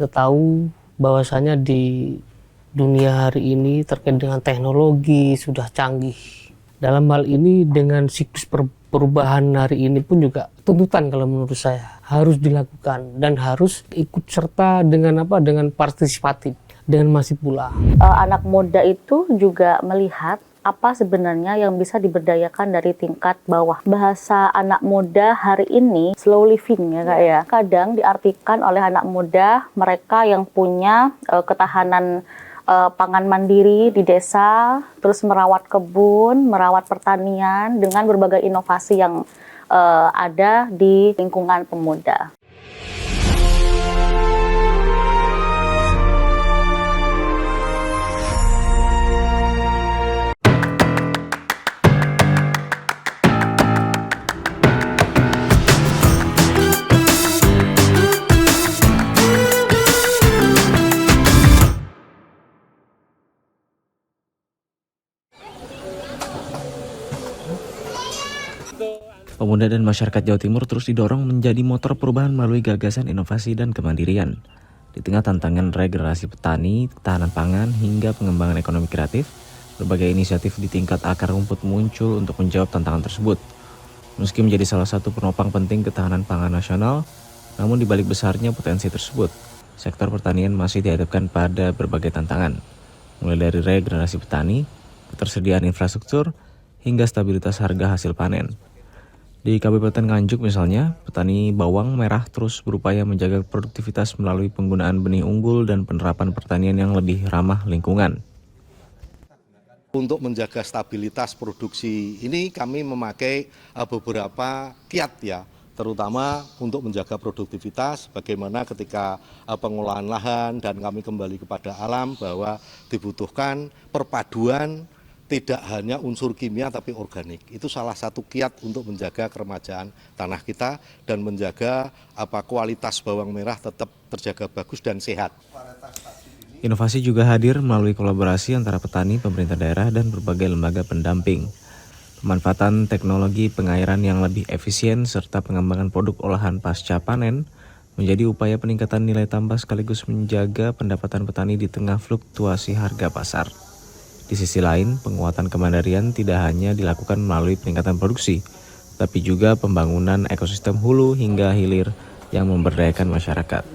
Kita tahu bahwasanya di dunia hari ini terkait dengan teknologi sudah canggih. Dalam hal ini dengan siklus perubahan hari ini pun juga tuntutan kalau menurut saya harus dilakukan dan harus ikut serta dengan partisipatif dengan masih pula. Anak muda itu juga melihat apa sebenarnya yang bisa diberdayakan dari tingkat bawah. Bahasa anak muda hari ini slow living ya Kak ya. Kadang diartikan oleh anak muda mereka yang punya ketahanan pangan mandiri di desa, terus merawat kebun, merawat pertanian dengan berbagai inovasi yang ada di lingkungan pemuda. Pemuda dan masyarakat Jawa Timur terus didorong menjadi motor perubahan melalui gagasan, inovasi, dan kemandirian. Di tengah tantangan regenerasi petani, ketahanan pangan, hingga pengembangan ekonomi kreatif, berbagai inisiatif di tingkat akar rumput muncul untuk menjawab tantangan tersebut. Meski menjadi salah satu penopang penting ketahanan pangan nasional, namun di balik besarnya potensi tersebut, sektor pertanian masih dihadapkan pada berbagai tantangan, mulai dari regenerasi petani, ketersediaan infrastruktur, hingga stabilitas harga hasil panen. Di Kabupaten Nganjuk misalnya, petani bawang merah terus berupaya menjaga produktivitas melalui penggunaan benih unggul dan penerapan pertanian yang lebih ramah lingkungan. Untuk menjaga stabilitas produksi ini kami memakai beberapa kiat ya, terutama untuk menjaga produktivitas, bagaimana ketika pengolahan lahan dan kami kembali kepada alam bahwa dibutuhkan perpaduan tidak hanya unsur kimia tapi organik. Itu salah satu kiat untuk menjaga keremajaan tanah kita dan menjaga kualitas bawang merah tetap terjaga bagus dan sehat. Inovasi juga hadir melalui kolaborasi antara petani, pemerintah daerah, dan berbagai lembaga pendamping. Pemanfaatan teknologi pengairan yang lebih efisien serta pengembangan produk olahan pasca panen menjadi upaya peningkatan nilai tambah sekaligus menjaga pendapatan petani di tengah fluktuasi harga pasar. Di sisi lain, penguatan kemandirian tidak hanya dilakukan melalui peningkatan produksi, tapi juga pembangunan ekosistem hulu hingga hilir yang memberdayakan masyarakat.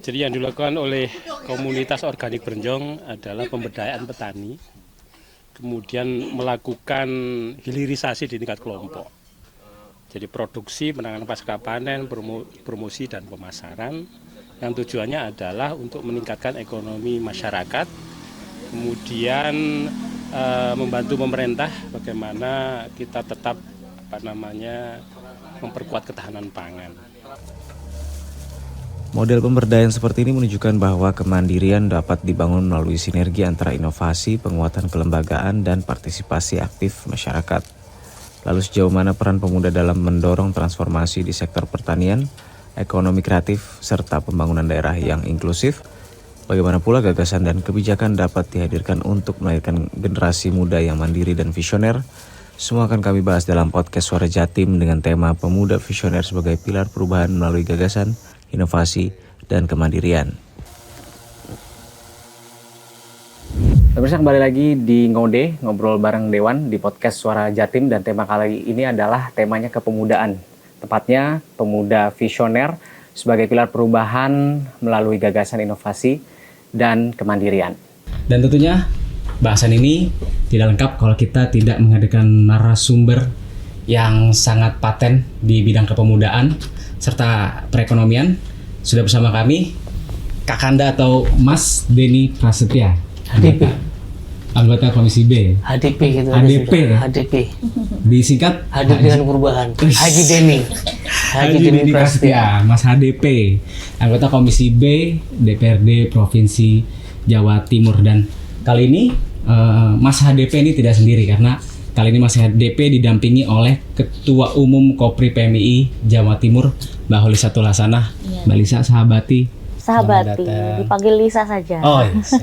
Jadi yang dilakukan oleh komunitas organik Brenjong adalah pemberdayaan petani, kemudian melakukan hilirisasi di tingkat kelompok. Jadi produksi, penanganan pasca panen, promosi dan pemasaran, yang tujuannya adalah untuk meningkatkan ekonomi masyarakat, kemudian membantu pemerintah bagaimana kita tetap memperkuat ketahanan pangan. Model pemberdayaan seperti ini menunjukkan bahwa kemandirian dapat dibangun melalui sinergi antara inovasi, penguatan kelembagaan, dan partisipasi aktif masyarakat. Lalu sejauh mana peran pemuda dalam mendorong transformasi di sektor pertanian, ekonomi kreatif, serta pembangunan daerah yang inklusif? Bagaimana pula gagasan dan kebijakan dapat dihadirkan untuk melahirkan generasi muda yang mandiri dan visioner? Semua akan kami bahas dalam podcast Suara Jatim dengan tema Pemuda Visioner sebagai pilar perubahan melalui gagasan, inovasi, dan kemandirian. Pemirsa, kembali lagi di Ngode, ngobrol bareng Dewan di podcast Suara Jatim, dan tema kali ini adalah temanya kepemudaan. Tepatnya pemuda visioner sebagai pilar perubahan melalui gagasan, inovasi, dan kemandirian. Dan tentunya bahasan ini tidak lengkap kalau kita tidak menghadirkan narasumber yang sangat paten di bidang kepemudaan serta perekonomian. Sudah bersama kami Kakanda atau Mas Denny Prasetya, anggota Komisi B. HDP gitu. HDP. Disingkat Hadir dengan perubahan. Haji Denny. Haji Denny Prasetya, Mas HDP, anggota Komisi B DPRD Provinsi Jawa Timur. Dan kali ini Mas HDP ini tidak sendiri, karena kali ini Mas HDP didampingi oleh Ketua Umum Kopri PMII Jawa Timur, Mbak Holisatul Hasanah. Ya. Mbak Lisa, sahabati, dipanggil Lisa saja. Oh yes.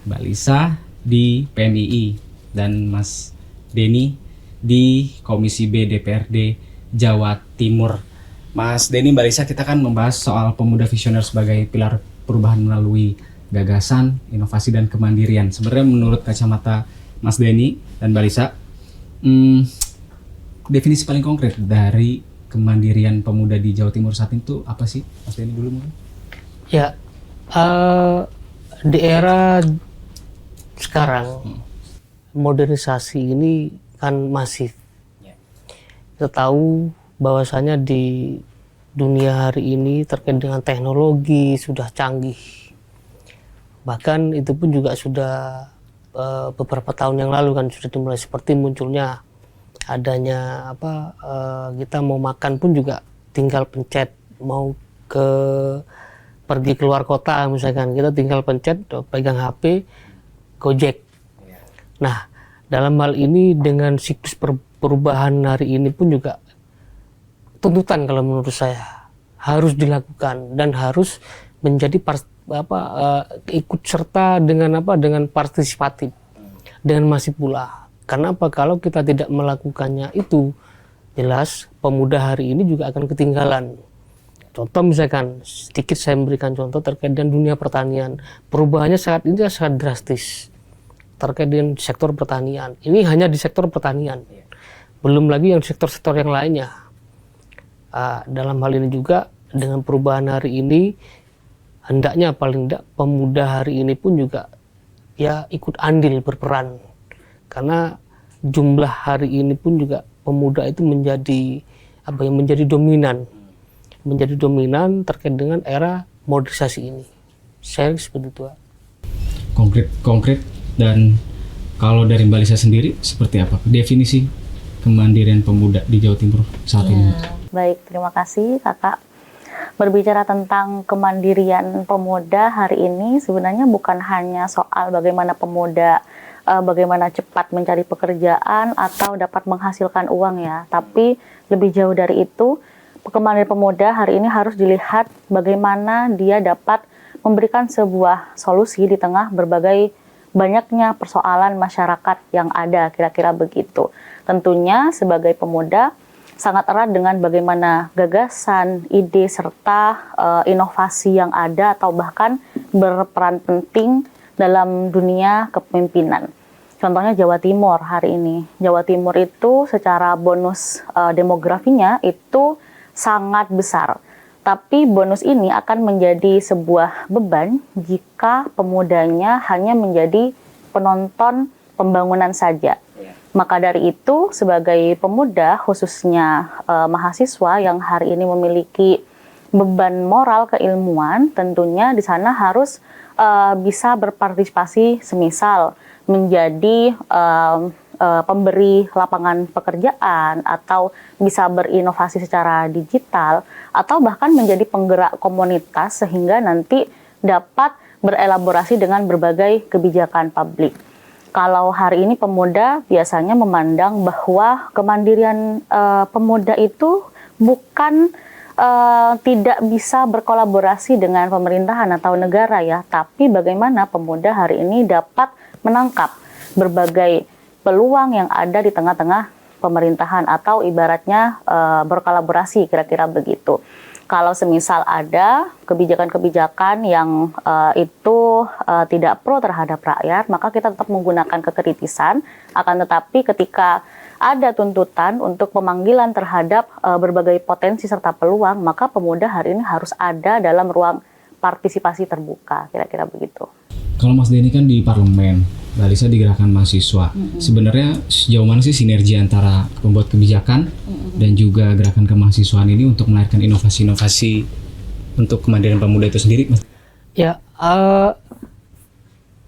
Mbak Lisa di PMII dan Mas Denny di Komisi B DPRD Jawa Timur. Mas Denny, Mbak Lisa, kita kan membahas soal pemuda visioner sebagai pilar perubahan melalui gagasan, inovasi, dan kemandirian. Sebenarnya menurut kacamata Mas Denny dan Mbak Lisa, definisi paling konkret dari kemandirian pemuda di Jawa Timur saat itu apa sih? Mas Denny dulu mungkin. Ya, di era sekarang modernisasi ini kan masif. Kita tahu bahwasanya di dunia hari ini terkait dengan teknologi sudah canggih. Bahkan itu pun juga sudah beberapa tahun yang lalu kan sudah dimulai, seperti munculnya adanya kita mau makan pun juga tinggal pencet, mau pergi keluar kota misalkan kita tinggal pencet, pegang HP, Gojek. Nah, dalam hal ini dengan siklus perubahan hari ini pun juga tuntutan kalau menurut saya harus dilakukan dan harus menjadi ikut serta dengan partisipatif dengan masif pula. Karena kalau kita tidak melakukannya itu jelas pemuda hari ini juga akan ketinggalan. Contoh misalkan sedikit saya memberikan contoh terkait dengan dunia pertanian, perubahannya saat ini sangat drastis terkait dengan sektor pertanian. Ini hanya di sektor pertanian, belum lagi yang sektor-sektor yang lainnya. Dalam hal ini juga dengan perubahan hari ini hendaknya paling tidak pemuda hari ini pun juga ya ikut andil berperan, karena jumlah hari ini pun juga pemuda itu menjadi dominan terkait dengan era modernisasi ini. Saya seperti itu. Konkret dan kalau dari Mbak Lisa sendiri seperti apa definisi kemandirian pemuda di Jawa Timur saat ini? Baik, terima kasih Kakak. Berbicara tentang kemandirian pemuda hari ini sebenarnya bukan hanya soal bagaimana pemuda bagaimana cepat mencari pekerjaan atau dapat menghasilkan uang ya, tapi lebih jauh dari itu, kemandirian pemuda hari ini harus dilihat bagaimana dia dapat memberikan sebuah solusi di tengah berbagai banyaknya persoalan masyarakat yang ada, kira-kira begitu. Tentunya sebagai pemuda sangat erat dengan bagaimana gagasan, ide, serta inovasi yang ada atau bahkan berperan penting dalam dunia kepemimpinan. Contohnya Jawa Timur hari ini. Jawa Timur itu secara bonus demografinya itu sangat besar. Tapi bonus ini akan menjadi sebuah beban jika pemudanya hanya menjadi penonton pembangunan saja. Maka dari itu, sebagai pemuda, khususnya mahasiswa yang hari ini memiliki beban moral keilmuan, tentunya di sana harus bisa berpartisipasi, semisal menjadi pemberi lapangan pekerjaan, atau bisa berinovasi secara digital, atau bahkan menjadi penggerak komunitas sehingga nanti dapat berelaborasi dengan berbagai kebijakan publik. Kalau hari ini pemuda biasanya memandang bahwa kemandirian pemuda itu bukan tidak bisa berkolaborasi dengan pemerintahan atau negara ya, tapi bagaimana pemuda hari ini dapat menangkap berbagai peluang yang ada di tengah-tengah pemerintahan atau ibaratnya berkolaborasi, kira-kira begitu. Kalau semisal ada kebijakan-kebijakan yang itu tidak pro terhadap rakyat, maka kita tetap menggunakan kekritisan. Akan tetapi ketika ada tuntutan untuk pemanggilan terhadap berbagai potensi serta peluang, maka pemuda hari ini harus ada dalam ruang partisipasi terbuka, kira-kira begitu. Kalau Mas Denny kan di parlemen, Mbak Lisa di gerakan mahasiswa. Sebenarnya sejauh mana sih sinergi antara pembuat kebijakan dan juga gerakan kemahasiswaan ini untuk melahirkan inovasi-inovasi untuk kemandirian pemuda itu sendiri, Mas? Ya,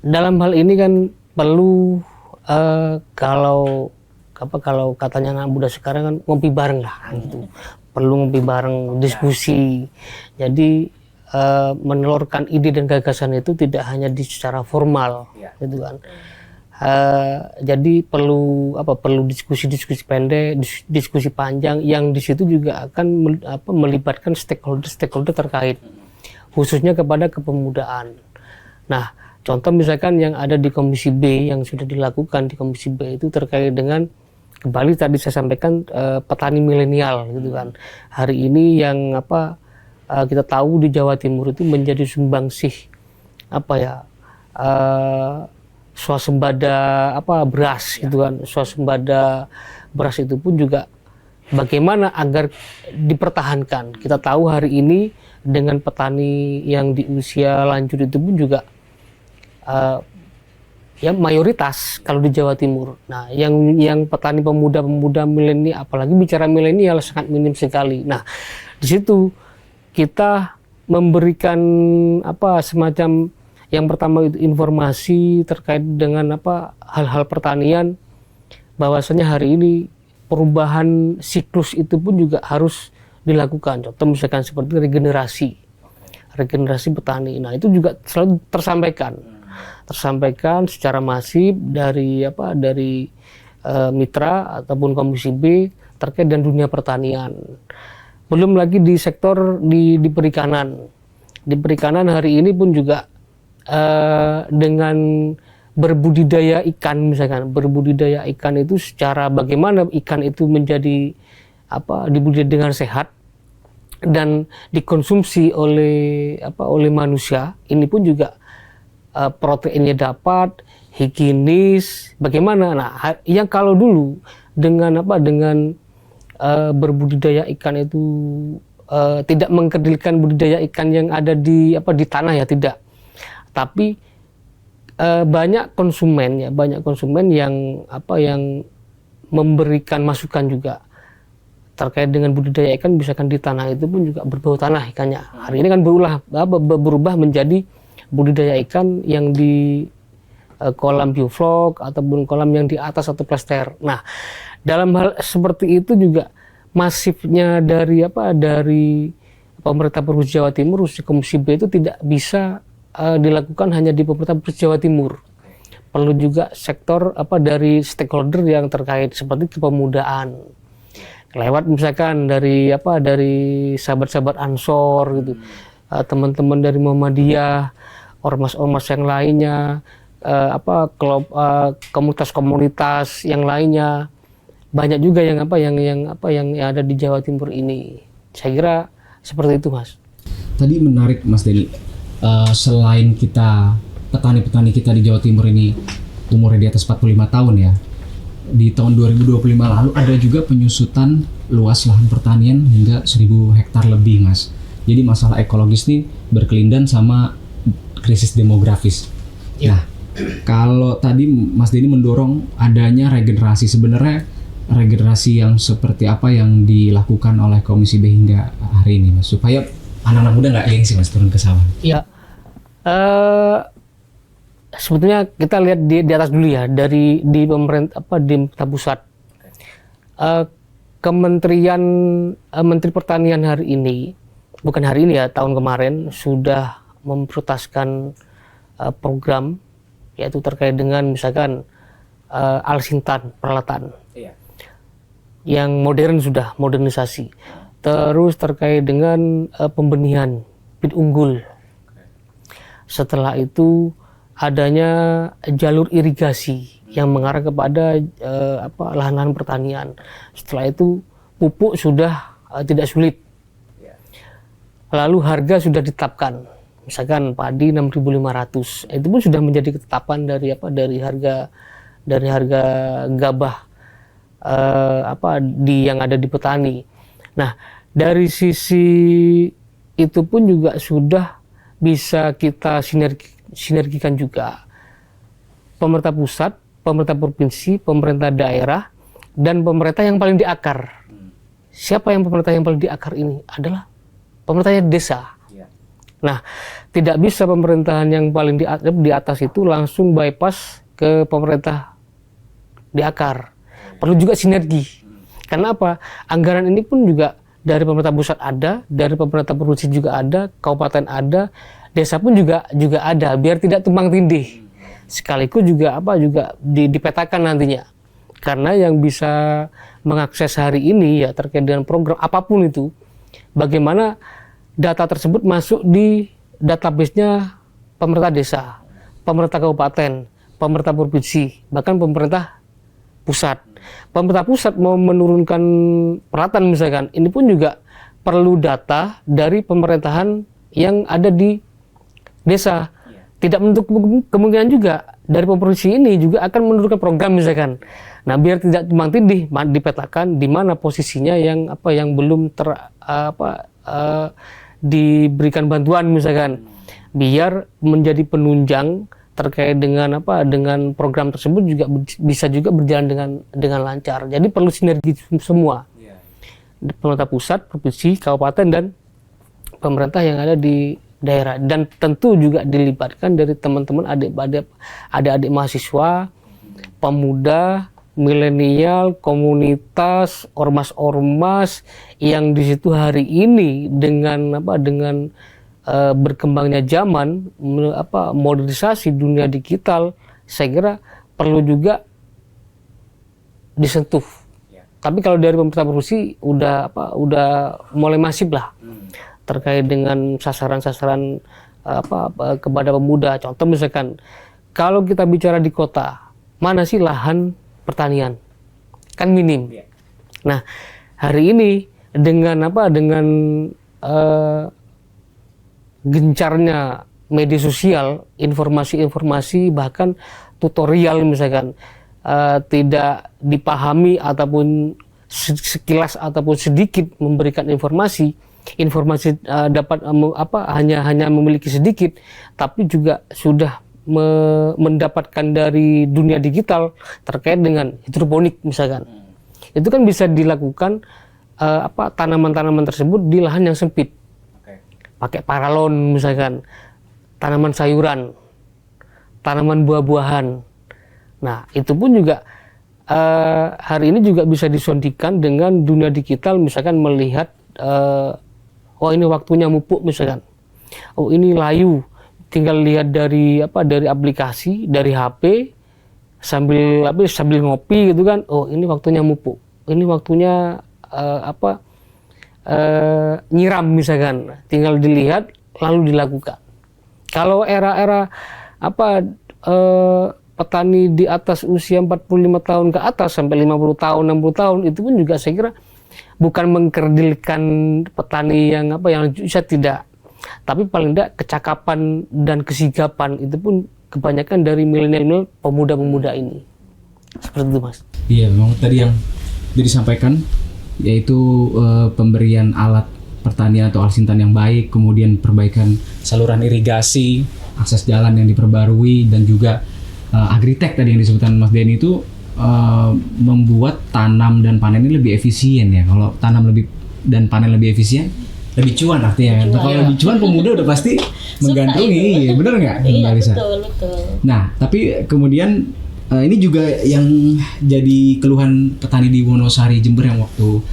dalam hal ini kan perlu kalau katanya anak muda sekarang kan ngopi bareng lah gitu. Perlu ngopi bareng, diskusi. Jadi menelurkan ide dan gagasan itu tidak hanya secara formal, gitu kan. Jadi perlu diskusi pendek, diskusi panjang yang di situ juga akan melibatkan stakeholder terkait, khususnya kepada kepemudaan. Nah, contoh misalkan yang ada di Komisi B yang sudah dilakukan di Komisi B itu terkait dengan kembali tadi saya sampaikan petani milenial gitu kan. Hari ini yang kita tahu di Jawa Timur itu menjadi sumbangsih swasembada beras gitu kan. Swasembada beras itu pun juga bagaimana agar dipertahankan. Kita tahu hari ini dengan petani yang di usia lanjut itu pun juga ya mayoritas kalau di Jawa Timur. Nah, yang petani pemuda-pemuda milenial, apalagi bicara milenial sangat minim sekali. Nah, di situ kita memberikan semacam yang pertama itu informasi terkait dengan hal-hal pertanian, bahwasanya hari ini perubahan siklus itu pun juga harus dilakukan. Contoh misalkan seperti regenerasi petani. Nah, itu juga selalu tersampaikan secara masif dari mitra ataupun Komisi B terkait dengan dunia pertanian. Belum lagi di sektor di perikanan. Di perikanan hari ini pun juga dengan berbudidaya ikan, misalkan berbudidaya ikan itu secara bagaimana ikan itu menjadi dibudidaya dengan sehat dan dikonsumsi oleh manusia. Ini pun juga proteinnya dapat, higienis, bagaimana? Nah, yang kalau dulu dengan berbudidaya ikan itu tidak mengkerdilkan budidaya ikan yang ada di tanah ya, tidak. Tapi banyak konsumen yang memberikan masukan juga terkait dengan budidaya ikan, misalkan di tanah itu pun juga berbau tanah ikannya. Hari ini kan berubah menjadi budidaya ikan yang di kolam bioflok ataupun kolam yang di atas atau plester. Nah, dalam hal seperti itu juga masifnya dari pemerintah Provinsi Jawa Timur, Komisi B itu tidak bisa dilakukan hanya di pemerintah Provinsi Jawa Timur. Perlu juga sektor dari stakeholder yang terkait seperti kepemudaan. Lewat misalkan dari sahabat-sahabat Ansor gitu. Teman-teman dari Muhammadiyah, ormas-ormas yang lainnya, komunitas-komunitas yang lainnya, banyak juga yang ada di Jawa Timur ini. Saya kira seperti itu, Mas. Tadi menarik, Mas Denny. Selain kita petani-petani kita di Jawa Timur ini umurnya di atas 45 tahun ya, di tahun 2025 lalu ada juga penyusutan luas lahan pertanian hingga 1000 hektar lebih, Mas. Jadi masalah ekologis ini berkelindan sama krisis demografis. Ya. Nah, kalau tadi Mas Denny mendorong adanya regenerasi, sebenarnya regenerasi yang seperti apa yang dilakukan oleh Komisi B hingga hari ini, Mas, supaya anak-anak muda nggak gengsi, Mas, turun ke sawah? Iya. Sebetulnya kita lihat di atas dulu ya, di pemerintah di pusat. Kementerian Menteri Pertanian hari ini, bukan hari ini ya, tahun kemarin sudah memprioritaskan program yaitu terkait dengan misalkan Alsintan peralatan yang modern, sudah modernisasi. Terus terkait dengan pembenihan bibit unggul. Setelah itu adanya jalur irigasi yang mengarah kepada lahan-lahan pertanian. Setelah itu pupuk sudah tidak sulit. Lalu harga sudah ditetapkan. Misalkan padi 6.500. Itu pun sudah menjadi ketetapan dari harga gabah yang ada di petani. Nah, dari sisi itu pun juga sudah bisa kita sinergikan juga. Pemerintah pusat, pemerintah provinsi, pemerintah daerah, dan pemerintah yang paling di akar. Siapa yang pemerintah yang paling di akar ini? Adalah pemerintah desa. Nah, tidak bisa pemerintahan yang paling di atas itu langsung bypass ke pemerintah di akar. Perlu juga sinergi. Karena apa? Anggaran ini pun juga dari pemerintah pusat ada, dari pemerintah provinsi juga ada, kabupaten ada, desa pun juga ada, biar tidak tumpang tindih. Sekaligus juga dipetakan nantinya. Karena yang bisa mengakses hari ini ya terkait dengan program apapun itu, bagaimana data tersebut masuk di database-nya pemerintah desa, pemerintah kabupaten, pemerintah provinsi, bahkan pemerintah pusat. Pemerintah pusat mau menurunkan peralatan misalkan, ini pun juga perlu data dari pemerintahan yang ada di desa. Tidak menutup kemungkinan juga dari provinsi ini juga akan menurunkan program misalkan. Nah, biar tidak tumpang tindih, dipetakan di mana posisinya yang belum diberikan bantuan misalkan. Biar menjadi penunjang terkait dengan dengan program tersebut juga bisa juga berjalan dengan lancar. Jadi perlu sinergi semua. Pemerintah pusat, provinsi, kabupaten dan pemerintah yang ada di daerah, dan tentu juga dilibatkan dari teman-teman adik-adik mahasiswa, pemuda, milenial, komunitas, ormas-ormas yang di situ hari ini dengan berkembangnya zaman, modernisasi dunia digital, saya kira perlu juga disentuh. Tapi kalau dari pemerintah provinsi udah mulai masif lah terkait dengan sasaran-sasaran kepada pemuda. Contoh misalkan kalau kita bicara di kota, mana sih lahan pertanian? Kan minim. Nah, hari ini dengan gencarnya media sosial, informasi-informasi bahkan tutorial misalkan tidak dipahami ataupun sekilas ataupun sedikit memberikan informasi dapat hanya memiliki sedikit, tapi juga sudah mendapatkan dari dunia digital terkait dengan hidroponik misalkan. Itu kan bisa dilakukan tanaman-tanaman tersebut di lahan yang sempit. Pakai paralon misalkan, tanaman sayuran, tanaman buah-buahan. Nah, itu pun juga hari ini juga bisa disondikan dengan dunia digital, misalkan melihat oh ini waktunya mupuk misalkan, oh ini layu, tinggal lihat dari aplikasi, dari HP sambil ngopi gitu kan, oh ini waktunya mupuk, ini waktunya nyiram misalkan, tinggal dilihat lalu dilakukan. Kalau era-era petani di atas usia 45 tahun ke atas sampai 50 tahun, 60 tahun itu pun juga saya kira bukan mengkerdilkan petani yang bisa tidak, tapi paling tidak kecakapan dan kesigapan itu pun kebanyakan dari milenial pemuda-pemuda ini. Seperti itu, Mas. Iya, memang tadi yang disampaikan yaitu pemberian alat pertanian atau alsintan yang baik, kemudian perbaikan saluran irigasi, akses jalan yang diperbarui, dan juga agritech tadi yang disebutkan Mas Denny itu membuat tanam dan panen ini lebih efisien ya. Kalau tanam lebih dan panen lebih efisien, lebih cuan artinya kan. Kalau lebih cuan pemuda udah pasti menggandrungi, bener nggak? Iya, betul. Nah, tapi kemudian ini juga yang jadi keluhan petani di Wonosari Jember yang waktu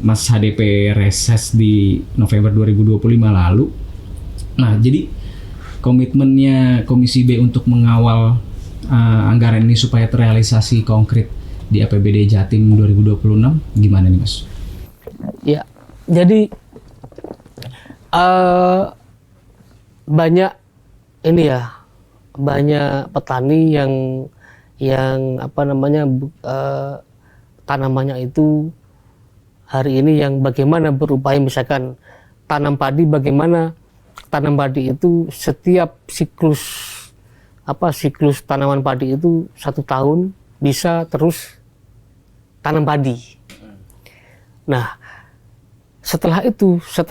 Mas HDP reses di November 2025 lalu. Nah, jadi komitmennya Komisi B untuk mengawal anggaran ini supaya terrealisasi konkret di APBD Jatim 2026 gimana nih, Mas? Ya, jadi banyak petani yang tanamannya itu hari ini yang bagaimana berupaya misalkan tanam padi, bagaimana tanam padi itu setiap siklus tanaman padi itu 1 tahun bisa terus tanam padi. Nah, setelah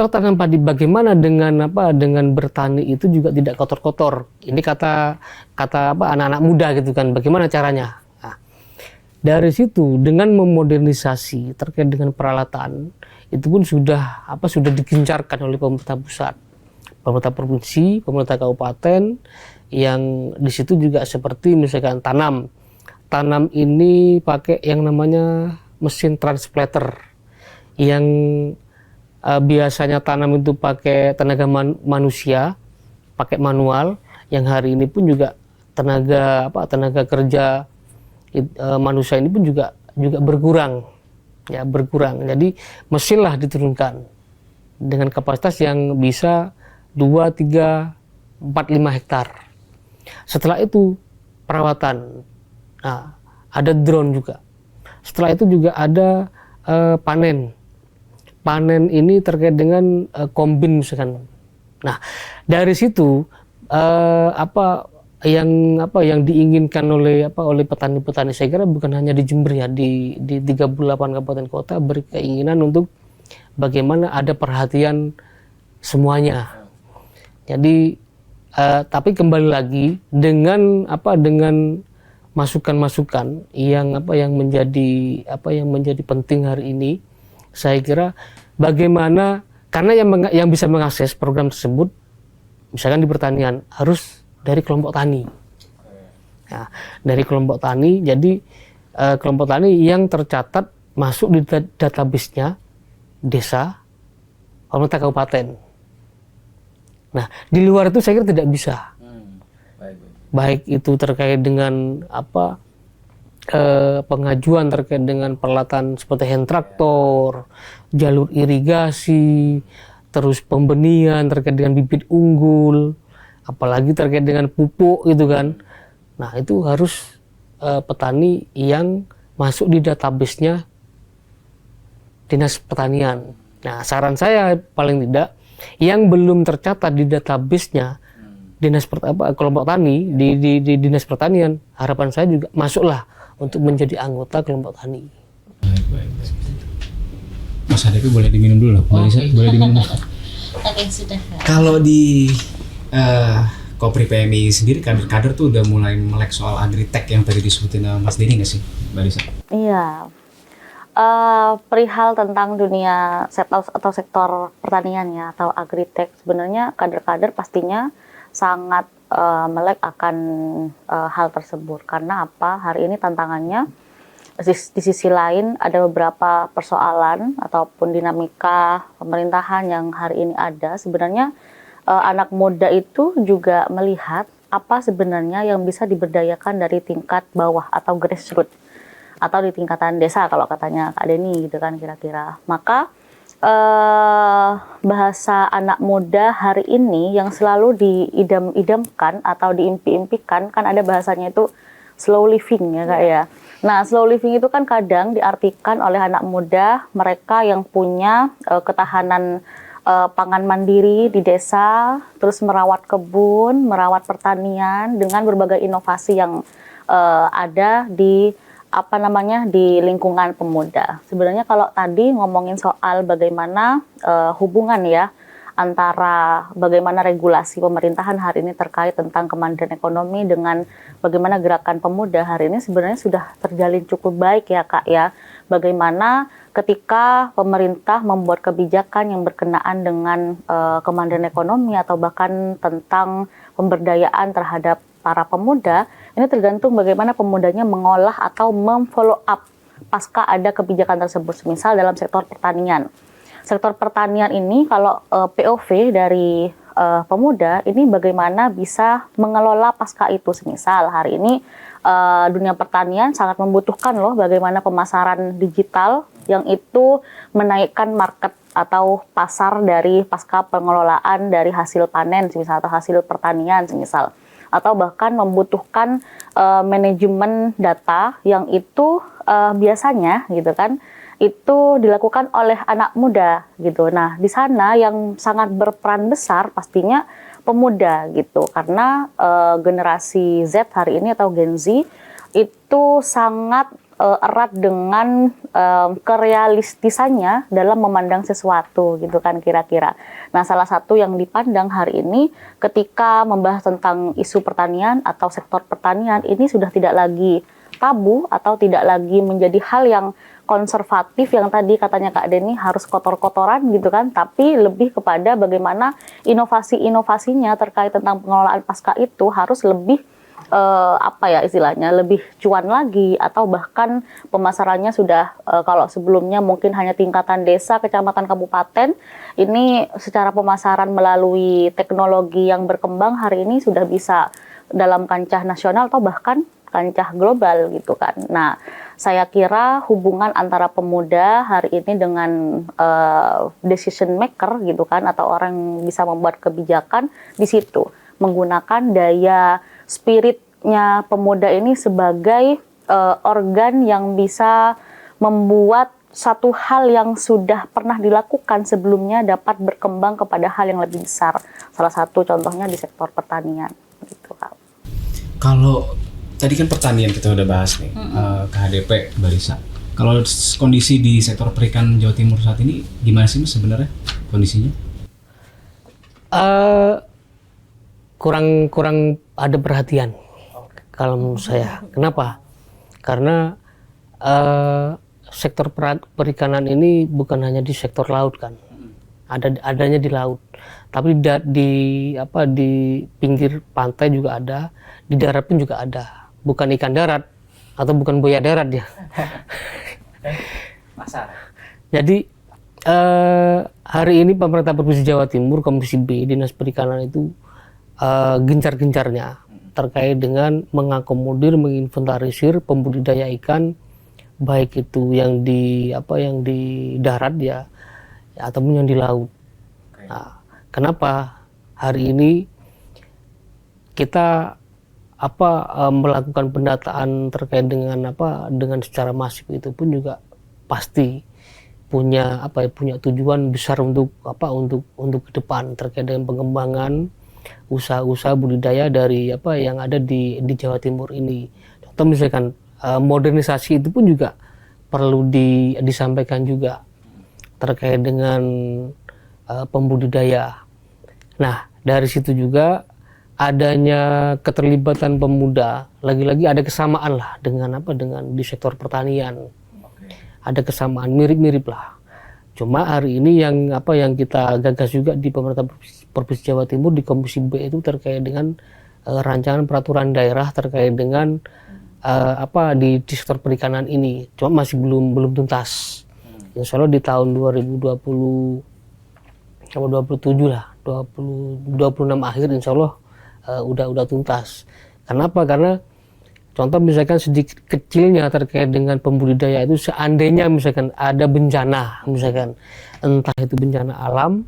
tanam padi bagaimana dengan bertani itu juga tidak kotor-kotor. Ini kata anak-anak muda gitu kan, bagaimana caranya? Nah, dari situ dengan memodernisasi terkait dengan peralatan itu pun sudah digencarkan oleh pemerintah pusat, pemerintah provinsi, pemerintah kabupaten, yang di situ juga seperti misalkan tanam ini pakai yang namanya mesin transplanter yang biasanya tanam itu pakai tenaga manusia, pakai manual, yang hari ini pun juga tenaga kerja manusia ini pun juga berkurang. Jadi mesin lah diturunkan dengan kapasitas yang bisa 2, 3, 4, 5 hektar. Setelah itu perawatan. Nah, ada drone juga. Setelah itu juga ada panen. Panen ini terkait dengan kombin misalkan. Nah, dari situ apa yang diinginkan oleh petani-petani, saya kira bukan hanya di Jember ya, di 38 kabupaten kota berkeinginan untuk bagaimana ada perhatian semuanya. Jadi tapi kembali lagi dengan masukan-masukan yang menjadi penting hari ini, saya kira bagaimana, karena yang bisa mengakses program tersebut misalkan di pertanian harus dari kelompok tani. Nah, dari kelompok tani, jadi kelompok tani yang tercatat masuk di database-nya desa, pemerintah kabupaten. Nah, di luar itu saya kira tidak bisa. Baik itu terkait dengan pengajuan terkait dengan peralatan seperti hand traktor, jalur irigasi, terus pembenihan terkait dengan bibit unggul, apalagi terkait dengan pupuk gitu kan. Nah, itu harus petani yang masuk di database-nya Dinas Pertanian. Nah, saran saya paling tidak yang belum tercatat di database-nya kelompok tani di Dinas Pertanian, harapan saya juga masuklah untuk menjadi anggota kelompok tani. Baik. Mas Hadepi boleh diminum dulu loh, Mbak Lisa, boleh diminum. Oke, sudah. Kalau di Kopri PMI sendiri, kader-kader tuh udah mulai melek soal agritech yang tadi disebutin Mas Denny nggak sih, Mbak Lisa? Iya. Perihal tentang dunia sektor pertanian ya, atau agritech, sebenarnya kader-kader pastinya sangat melek akan hal tersebut. Karena apa? Hari ini tantangannya di sisi lain ada beberapa persoalan ataupun dinamika pemerintahan yang hari ini ada. Sebenarnya anak muda itu juga melihat apa sebenarnya yang bisa diberdayakan dari tingkat bawah atau grassroots, atau di tingkatan desa kalau katanya Kak Denny gitu kan kira-kira. Maka bahasa anak muda hari ini yang selalu diidam-idamkan atau diimpi-impikan, kan ada bahasanya itu slow living ya Kak ya. Nah, slow living itu kan kadang diartikan oleh anak muda mereka yang punya ketahanan pangan mandiri di desa, terus merawat kebun, merawat pertanian dengan berbagai inovasi yang ada di di lingkungan pemuda. Sebenarnya kalau tadi ngomongin soal bagaimana hubungan ya antara bagaimana regulasi pemerintahan hari ini terkait tentang kemandirian ekonomi dengan bagaimana gerakan pemuda hari ini sebenarnya sudah terjalin cukup baik ya Kak ya. Bagaimana ketika pemerintah membuat kebijakan yang berkenaan dengan kemandirian ekonomi atau bahkan tentang pemberdayaan terhadap para pemuda, ini tergantung bagaimana pemudanya mengolah atau memfollow up pasca ada kebijakan tersebut. Misal dalam sektor pertanian. Sektor pertanian ini kalau POV dari pemuda ini bagaimana bisa mengelola pasca itu. Semisal hari ini dunia pertanian sangat membutuhkan loh bagaimana pemasaran digital yang itu menaikkan market atau pasar dari pasca pengelolaan dari hasil panen semisal, atau hasil pertanian semisal. Atau bahkan membutuhkan manajemen data yang itu biasanya gitu kan itu dilakukan oleh anak muda gitu. Nah, di sana yang sangat berperan besar pastinya pemuda gitu, karena generasi Z hari ini atau Gen Z itu sangat erat dengan kerealistisannya dalam memandang sesuatu gitu kan kira-kira. Nah, salah satu yang dipandang hari ini ketika membahas tentang isu pertanian atau sektor pertanian ini sudah tidak lagi tabu atau tidak lagi menjadi hal yang konservatif yang tadi katanya Kak Denny harus kotor-kotoran gitu kan, tapi lebih kepada bagaimana inovasi-inovasinya terkait tentang pengelolaan pasca itu harus lebih istilahnya lebih cuan lagi, atau bahkan pemasarannya sudah kalau sebelumnya mungkin hanya tingkatan desa, kecamatan, kabupaten, ini secara pemasaran melalui teknologi yang berkembang hari ini sudah bisa dalam kancah nasional atau bahkan kancah global gitu kan. Nah, saya kira hubungan antara pemuda hari ini dengan decision maker gitu kan, atau orang yang bisa membuat kebijakan di situ menggunakan daya spiritnya pemuda ini sebagai organ yang bisa membuat satu hal yang sudah pernah dilakukan sebelumnya dapat berkembang kepada hal yang lebih besar. Salah satu contohnya di sektor pertanian, gitu Kak. Kalau tadi kan pertanian kita udah bahas nih, KHDP Barisa. Kalau kondisi di sektor perikanan Jawa Timur saat ini gimana sih Mas sebenarnya kondisinya? Kurang ada perhatian kalau menurut saya. Kenapa? Karena sektor perikanan ini bukan hanya di sektor laut kan, adanya di laut, tapi di pinggir pantai juga ada, di darat pun juga ada, bukan ikan darat atau bukan buaya darat ya. Pasar. Jadi hari ini pemerintah Provinsi Jawa Timur, Komisi B, Dinas Perikanan itu gencar-gencarnya terkait dengan mengakomodir, menginventarisir pembudidaya ikan, baik itu yang di darat ya ataupun yang di laut. Nah, kenapa hari ini kita melakukan pendataan terkait dengan secara masif, itu pun juga pasti punya tujuan besar untuk ke depan terkait dengan pengembangan usaha-usaha budidaya dari yang ada di Jawa Timur ini. Contoh misalkan modernisasi itu pun juga perlu disampaikan juga terkait dengan pembudidaya. Nah, dari situ juga adanya keterlibatan pemuda, lagi-lagi ada kesamaan lah dengan di sektor pertanian. Ada kesamaan mirip-mirip lah. Cuma hari ini yang kita gagas juga di pemerintah Provinsi Jawa Timur di Komisi B itu terkait dengan rancangan peraturan daerah terkait dengan di sektor perikanan ini, cuma masih belum tuntas. Insya Allah di tahun 2027 lah, 26 akhir insya Allah udah tuntas. Kenapa? Karena contoh misalkan sedikit kecilnya terkait dengan pembudidaya itu, seandainya misalkan ada bencana, misalkan entah itu bencana alam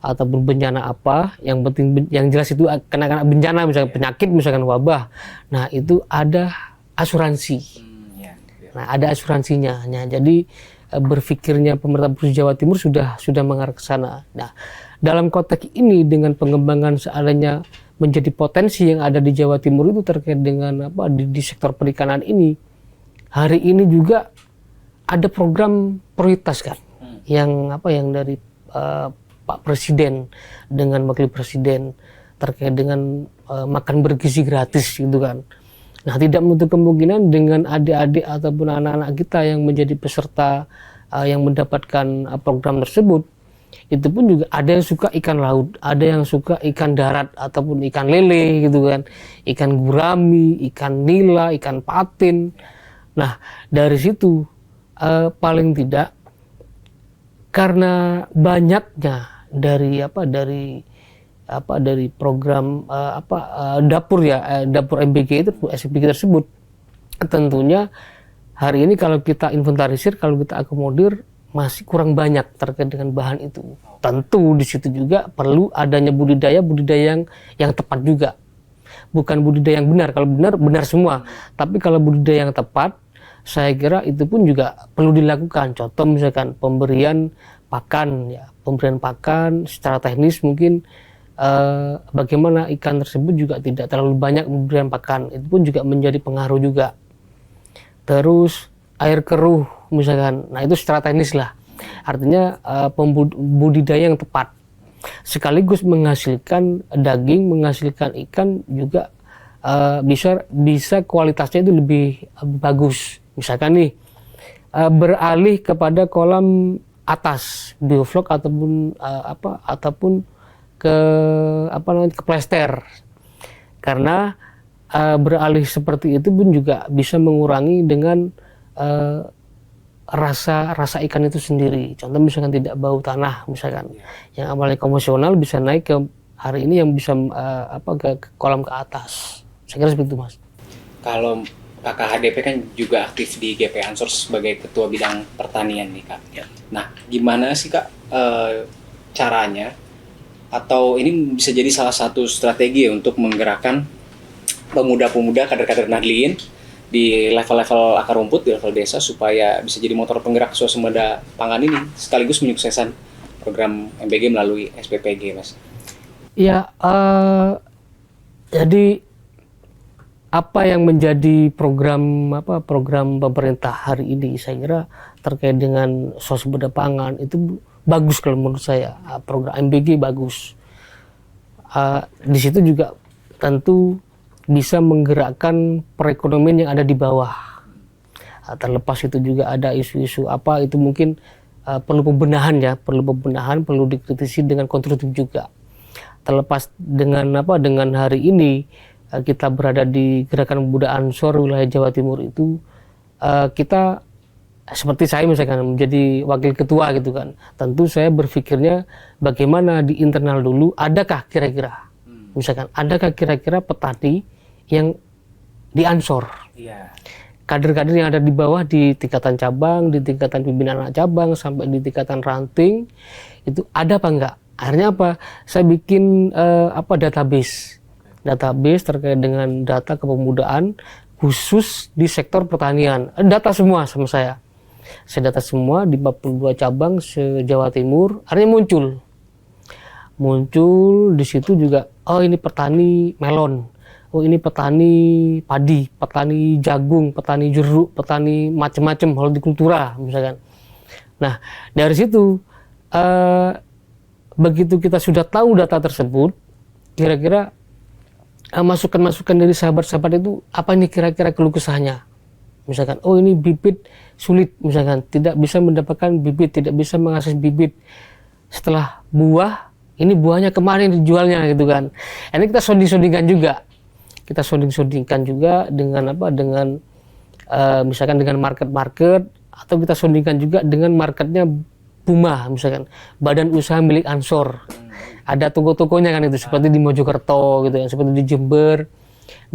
ataupun bencana apa, yang penting yang jelas itu kena bencana, misalkan penyakit, misalkan wabah. Nah, itu ada asuransi. Nah, ada asuransinya. Nah, jadi berpikirnya pemerintah Provinsi Jawa Timur sudah mengarah ke sana. Nah, dalam konteks ini dengan pengembangan seandainya menjadi potensi yang ada di Jawa Timur itu terkait dengan di sektor perikanan ini, hari ini juga ada program prioritas kan, yang dari Pak Presiden dengan Wakil Presiden terkait dengan makan bergizi gratis gitu kan. Nah, tidak menutup kemungkinan dengan adik-adik ataupun anak-anak kita yang menjadi peserta yang mendapatkan program tersebut, itu pun juga ada yang suka ikan laut, ada yang suka ikan darat ataupun ikan lele gitu kan, ikan gurami, ikan nila, ikan patin. Nah, dari situ paling tidak karena banyaknya dari program dapur MBG itu, SPG tersebut, tentunya hari ini kalau kita inventarisir, kalau kita akomodir masih kurang banyak terkait dengan bahan itu. Tentu di situ juga perlu adanya budidaya yang tepat juga. Bukan budidaya yang benar, kalau benar semua. Tapi kalau budidaya yang tepat, saya kira itu pun juga perlu dilakukan. Contoh misalkan pemberian pakan secara teknis mungkin bagaimana ikan tersebut juga tidak terlalu banyak memberikan pakan, itu pun juga menjadi pengaruh juga. Terus air keruh misalkan, nah itu secara teknis lah, artinya budidaya yang tepat sekaligus menghasilkan daging, menghasilkan ikan juga bisa kualitasnya itu lebih bagus. Misalkan nih beralih kepada kolam atas bioflok ataupun ke plester, karena beralih seperti itu pun juga bisa mengurangi dengan rasa ikan itu sendiri. Contoh misalkan tidak bau tanah, misalkan yang awalnya konvensional bisa naik ke hari ini yang bisa ke kolam ke atas. Saya kira seperti itu, Mas. Kalau Kakak HDP kan juga aktif di GP Ansor sebagai ketua bidang pertanian nih, Kak. Ya. Nah, gimana sih Kak caranya, atau ini bisa jadi salah satu strategi untuk menggerakkan pemuda-pemuda kader-kader Nahdliyin di level-level akar rumput, di level desa, supaya bisa jadi motor penggerak swasembada pangan ini, sekaligus menyukseskan program MBG melalui SPPG, Mas? Ya, jadi apa yang menjadi program pemerintah hari ini, saya kira terkait dengan swasembada pangan itu bagus kalau menurut saya. Program MBG bagus. Di situ juga tentu bisa menggerakkan perekonomian yang ada di bawah. Terlepas itu juga ada isu-isu apa itu mungkin perlu pembenahan, perlu dikritisi dengan konstruktif juga. Terlepas dengan hari ini kita berada di Gerakan Pemuda Ansor wilayah Jawa Timur itu, kita seperti saya misalkan menjadi wakil ketua gitu kan. Tentu saya berpikirnya bagaimana di internal dulu, adakah kira-kira petani yang di Ansor, kader-kader yang ada di bawah di tingkatan cabang, di tingkatan pimpinan anak cabang sampai di tingkatan ranting itu ada apa enggak? Akhirnya apa? Saya bikin database terkait dengan data kepemudaan khusus di sektor pertanian. Data semua sama saya data semua di 42 cabang se-Jawa Timur. Akhirnya muncul di situ juga, oh ini petani melon, oh ini petani padi, petani jagung, petani jeruk, petani macam-macam hortikultura misalkan. Nah dari situ begitu kita sudah tahu data tersebut, kira-kira masukan-masukan dari sahabat-sahabat itu apa ini kira-kira keluh kesahnya. Misalkan, oh ini bibit sulit, misalkan tidak bisa mendapatkan bibit, tidak bisa mengakses bibit. Setelah buah, ini buahnya kemarin dijualnya gitu kan. Ini kita sounding-soundingkan juga. Kita sounding-soundingkan juga dengan misalkan dengan market-market, atau kita soundingkan juga dengan marketnya BUMA, misalkan Badan Usaha Milik Ansor. Ada toko-tokonya kan itu, seperti di Mojokerto gitu kan, seperti di Jember,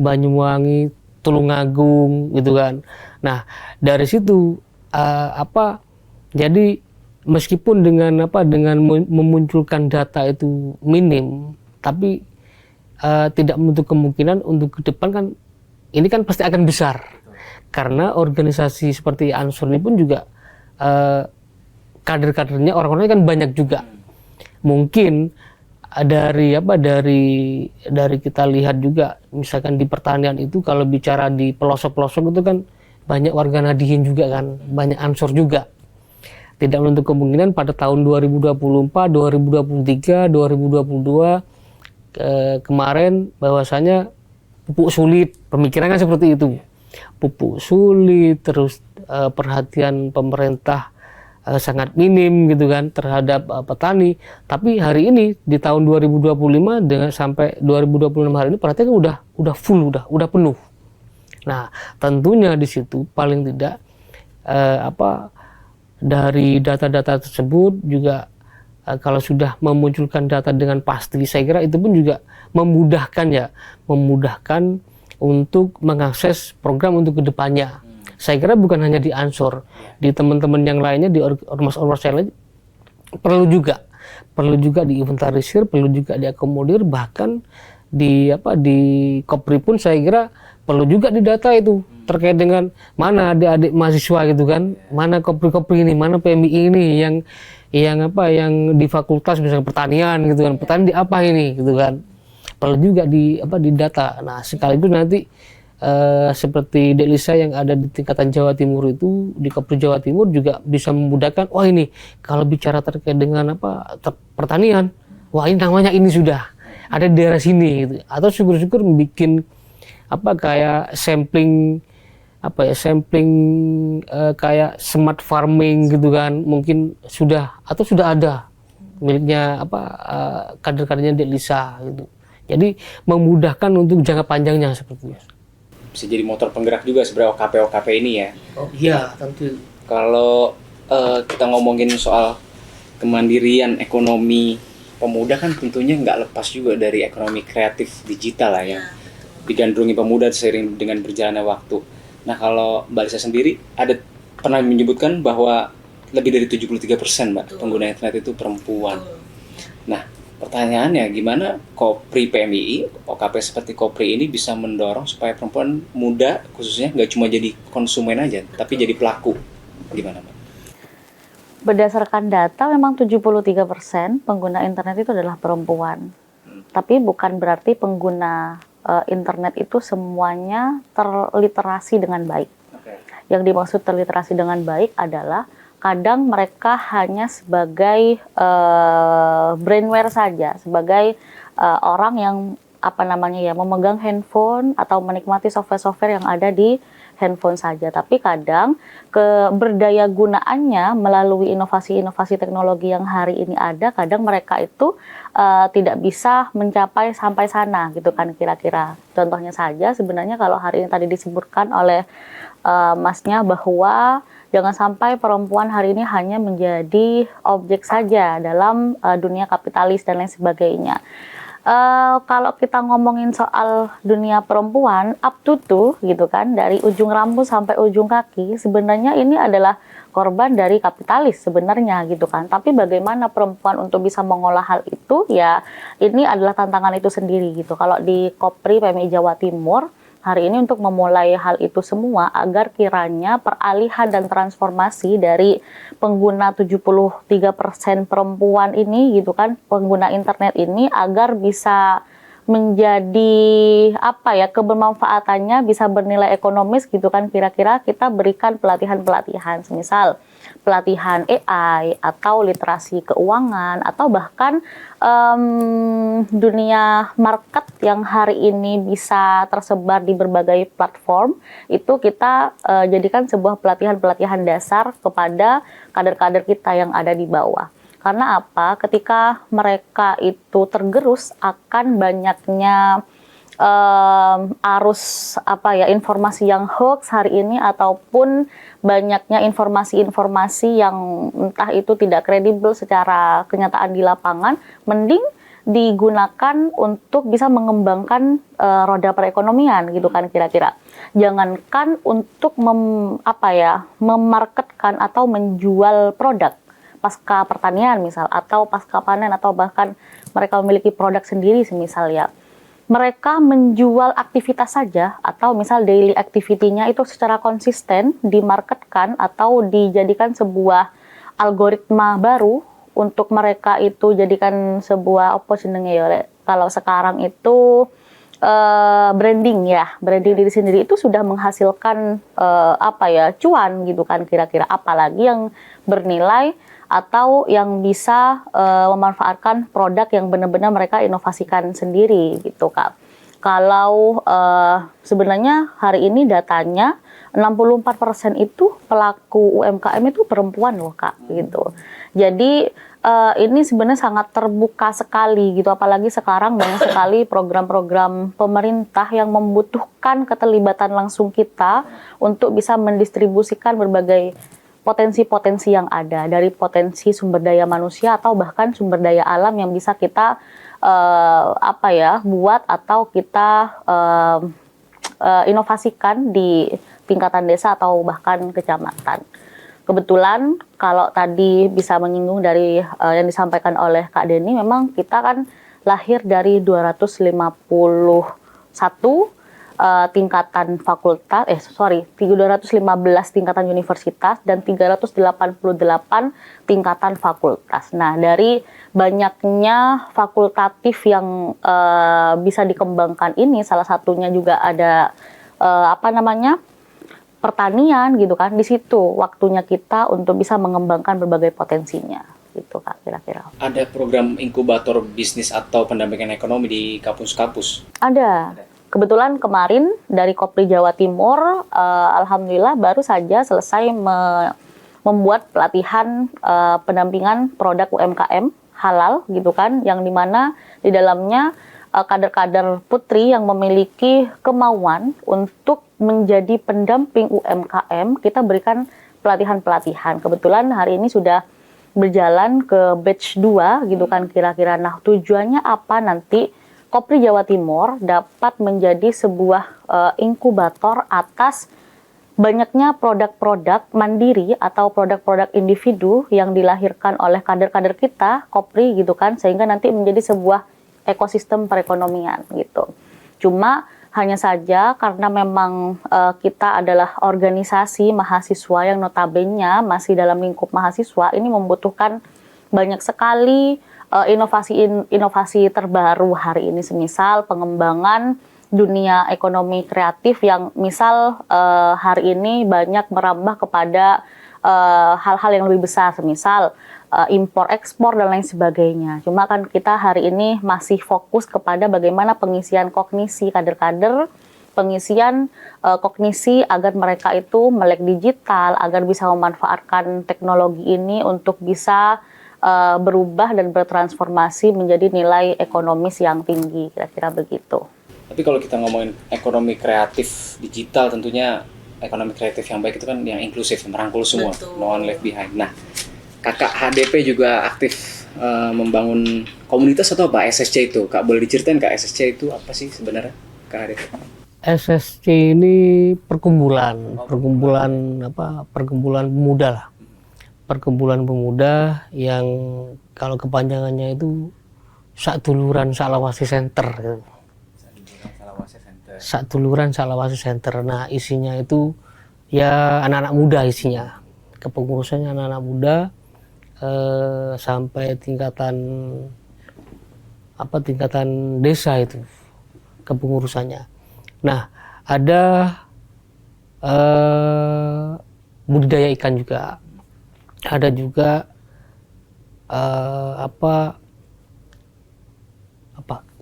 Banyuwangi, Tulungagung gitu kan. Nah dari situ jadi meskipun dengan memunculkan data itu minim, tapi tidak menutup kemungkinan untuk ke depan kan ini kan pasti akan besar, karena organisasi seperti Ansor ini pun juga kader-kadernya, orang-orangnya kan banyak juga. Mungkin dari kita lihat juga misalkan di pertanian itu, kalau bicara di pelosok-pelosok itu kan banyak warga Nadihin juga kan, banyak Ansor juga. Tidak menutup kemungkinan pada tahun 2024, 2023, 2022 kemarin bahwasanya pupuk sulit, pemikirannya seperti itu. Pupuk sulit, terus perhatian pemerintah sangat minim gitu kan terhadap petani. Tapi hari ini di tahun 2025 dengan sampai 2026 hari ini perhatian udah full, udah penuh. Nah, tentunya di situ paling tidak dari data-data tersebut juga kalau sudah memunculkan data dengan pasti, saya kira itu pun juga memudahkan untuk mengakses program untuk kedepannya. Saya kira bukan hanya di Ansor, di teman-teman yang lainnya, di ormas-ormas yang lain perlu juga diinventarisir, perlu juga diakomodir, bahkan di Kopri pun saya kira perlu juga didata itu terkait dengan mana adik-adik mahasiswa gitu kan, mana Kopri-Kopri ini, mana PMI ini yang di fakultas misalnya pertanian gitu kan, petani di apa ini gitu kan, perlu juga didata. Nah sekaligus nanti seperti Dek Lisa yang ada di tingkatan Jawa Timur itu, di Kopri Jawa Timur juga bisa memudahkan, wah ini kalau bicara terkait dengan pertanian, wah ini namanya ini sudah ada di daerah sini gitu. Atau syukur-syukur bikin kayak sampling kayak smart farming gitu kan, mungkin sudah ada miliknya kader-kadernya Dek Lisa gitu. Jadi memudahkan untuk jangka panjangnya seperti itu. Bisa jadi motor penggerak juga sebenarnya OKP ini ya. Oh iya, tentu. Kalau kita ngomongin soal kemandirian ekonomi pemuda kan tentunya nggak lepas juga dari ekonomi kreatif digital lah ya. Digandrungi pemuda seiring dengan berjalannya waktu. Nah kalau Mbak Lisa sendiri pernah menyebutkan bahwa lebih dari 73% Mbak pengguna internet itu perempuan. Nah Pertanyaannya, gimana Kopri PMII, OKP seperti Kopri ini bisa mendorong supaya perempuan muda khususnya nggak cuma jadi konsumen aja, tapi jadi pelaku? Gimana, Mbak? Berdasarkan data memang 73% pengguna internet itu adalah perempuan. Tapi bukan berarti pengguna internet itu semuanya terliterasi dengan baik. Yang dimaksud terliterasi dengan baik adalah kadang mereka hanya sebagai brainware saja, sebagai orang yang memegang handphone atau menikmati software-software yang ada di handphone saja. Tapi kadang berdaya gunaannya melalui inovasi-inovasi teknologi yang hari ini ada, kadang mereka itu tidak bisa mencapai sampai sana gitu kan kira-kira. Contohnya saja sebenarnya kalau hari ini tadi disebutkan oleh Masnya bahwa jangan sampai perempuan hari ini hanya menjadi objek saja dalam dunia kapitalis dan lain sebagainya. Kalau kita ngomongin soal dunia perempuan, up to gitu kan, dari ujung rambut sampai ujung kaki, sebenarnya ini adalah korban dari kapitalis sebenarnya gitu kan. Tapi bagaimana perempuan untuk bisa mengolah hal itu, ya ini adalah tantangan itu sendiri gitu. Kalau di Kopri PMI Jawa Timur, hari ini untuk memulai hal itu semua agar kiranya peralihan dan transformasi dari pengguna 73% perempuan ini gitu kan, pengguna internet ini agar bisa menjadi kebermanfaatannya bisa bernilai ekonomis gitu kan, kira-kira kita berikan pelatihan-pelatihan semisal pelatihan AI atau literasi keuangan atau bahkan dunia market yang hari ini bisa tersebar di berbagai platform, itu kita jadikan sebuah pelatihan-pelatihan dasar kepada kader-kader kita yang ada di bawah. Karena apa? Ketika mereka itu tergerus akan banyaknya arus informasi yang hoax hari ini ataupun banyaknya informasi-informasi yang entah itu tidak kredibel secara kenyataan di lapangan, mending digunakan untuk bisa mengembangkan roda perekonomian gitu kan kira-kira. Jangankan untuk memarketkan atau menjual produk pasca pertanian misal atau pasca panen atau bahkan mereka memiliki produk sendiri semisal ya. Mereka menjual aktivitas saja atau misal daily activity-nya itu secara konsisten dimarketkan atau dijadikan sebuah algoritma baru untuk mereka itu jadikan sebuah kalau sekarang itu branding diri sendiri itu sudah menghasilkan cuan gitu kan kira-kira, apalagi yang bernilai atau yang bisa memanfaatkan produk yang benar-benar mereka inovasikan sendiri gitu Kak. Kalau sebenarnya hari ini datanya 64% itu pelaku UMKM itu perempuan loh Kak gitu. Jadi ini sebenarnya sangat terbuka sekali gitu, apalagi sekarang banyak sekali program-program pemerintah yang membutuhkan keterlibatan langsung kita untuk bisa mendistribusikan berbagai potensi-potensi yang ada, dari potensi sumber daya manusia atau bahkan sumber daya alam yang bisa kita buat atau kita inovasikan di tingkatan desa atau bahkan kecamatan. Kebetulan kalau tadi bisa menyinggung dari yang disampaikan oleh Kak Denny, memang kita kan lahir dari 251 tingkatan fakultas, 215 tingkatan universitas dan 388 tingkatan fakultas. Nah, dari banyaknya fakultatif yang bisa dikembangkan ini, salah satunya juga ada pertanian gitu kan. Di situ waktunya kita untuk bisa mengembangkan berbagai potensinya gitu Kak kira-kira. Ada program inkubator bisnis atau pendampingan ekonomi di kampus-kampus? Ada. Kebetulan kemarin dari Kopri Jawa Timur, alhamdulillah baru saja selesai membuat pelatihan pendampingan produk UMKM halal gitu kan, yang dimana di dalamnya kader-kader putri yang memiliki kemauan untuk menjadi pendamping UMKM, kita berikan pelatihan-pelatihan. Kebetulan hari ini sudah berjalan ke batch 2 gitu kan kira-kira. Nah, tujuannya apa nanti? Kopri Jawa Timur dapat menjadi sebuah inkubator atas banyaknya produk-produk mandiri atau produk-produk individu yang dilahirkan oleh kader-kader kita, Kopri gitu kan, sehingga nanti menjadi sebuah ekosistem perekonomian gitu. Cuma hanya saja karena memang kita adalah organisasi mahasiswa yang notabene masih dalam lingkup mahasiswa, ini membutuhkan banyak sekali inovasi terbaru hari ini, semisal pengembangan dunia ekonomi kreatif yang misal hari ini banyak merambah kepada hal-hal yang lebih besar, semisal impor ekspor dan lain sebagainya. Cuma kan kita hari ini masih fokus kepada bagaimana pengisian kognisi kader-kader, pengisian kognisi agar mereka itu melek digital, agar bisa memanfaatkan teknologi ini untuk bisa berubah dan bertransformasi menjadi nilai ekonomis yang tinggi, kira-kira begitu. Tapi kalau kita ngomongin ekonomi kreatif digital, tentunya ekonomi kreatif yang baik itu kan yang inklusif, merangkul semua, no one left behind. Nah, Kakak HDP juga aktif membangun komunitas atau apa SSC itu? Kak, boleh diceritain Kak, SSC itu apa sih sebenarnya Kak HDP? SSC ini perkumpulan pemuda lah. Perkumpulan pemuda yang kalau kepanjangannya itu Satuluran Salawasi Center gitu. Satuluran Salawasi Center. Nah, isinya itu ya anak-anak muda isinya. Kepengurusannya anak-anak muda sampai tingkatan desa itu kepengurusannya. Nah, ada budidaya ikan juga. Ada juga